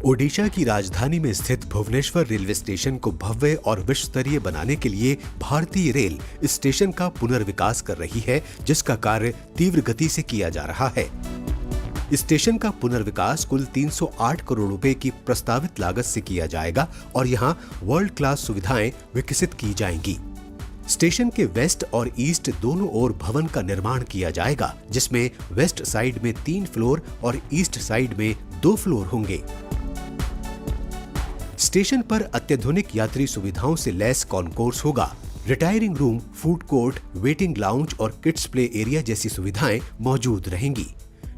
ओडिशा की राजधानी में स्थित भुवनेश्वर रेलवे स्टेशन को भव्य और विश्व स्तरीय बनाने के लिए भारतीय रेल स्टेशन का पुनर्विकास कर रही है, जिसका कार्य तीव्र गति से किया जा रहा है। स्टेशन का पुनर्विकास कुल 308 करोड़ रुपए की प्रस्तावित लागत से किया जाएगा और यहां वर्ल्ड क्लास सुविधाएं विकसित की जाएंगी। स्टेशन के वेस्ट और ईस्ट दोनों ओर भवन का निर्माण किया जाएगा, जिसमें वेस्ट साइड में 3 फ्लोर और ईस्ट साइड में 2 फ्लोर होंगे। स्टेशन पर अत्याधुनिक यात्री सुविधाओं से लैस कॉन्कोर्स होगा। Retiring room, food court, waiting lounge और किड्स प्ले एरिया जैसी सुविधाएं मौजूद रहेंगी।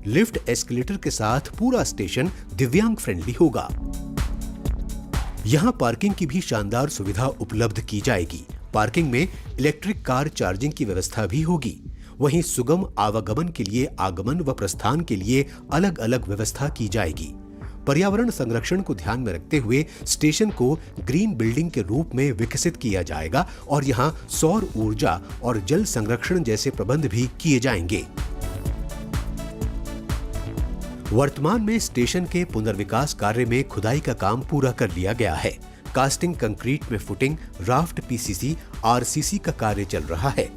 लिफ्ट एस्केलेटर के साथ पूरा स्टेशन दिव्यांग फ्रेंडली होगा। यहां पार्किंग की भी शानदार सुविधा उपलब्ध की जाएगी। पार्किंग में इलेक्ट्रिक कार चार्जिंग की व्यवस्था भी होगी। वहीं सुगम आवागमन के लिए आगमन व प्रस्थान के लिए अलग अलग व्यवस्था की जाएगी। पर्यावरण संरक्षण को ध्यान में रखते हुए स्टेशन को ग्रीन बिल्डिंग के रूप में विकसित किया जाएगा और यहां सौर ऊर्जा और जल संरक्षण जैसे प्रबंध भी किए जाएंगे। वर्तमान में स्टेशन के पुनर्विकास कार्य में खुदाई का काम पूरा कर लिया गया है। कास्टिंग कंक्रीट में फुटिंग, राफ्ट पीसीसी, आरसीसी का कार्य चल रहा है।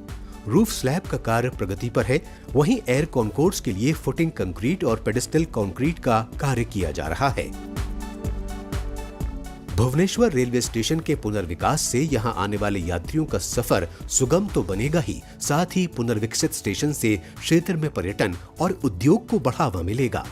रूफ स्लैब का कार्य प्रगति पर है। वहीं एयर कॉन्कोर्स के लिए फुटिंग कंक्रीट और पेडेस्टल कंक्रीट का कार्य किया जा रहा है। भुवनेश्वर रेलवे स्टेशन के पुनर्विकास से यहां आने वाले यात्रियों का सफर सुगम तो बनेगा ही, साथ ही पुनर्विकसित स्टेशन से क्षेत्र में पर्यटन और उद्योग को बढ़ावा मिलेगा।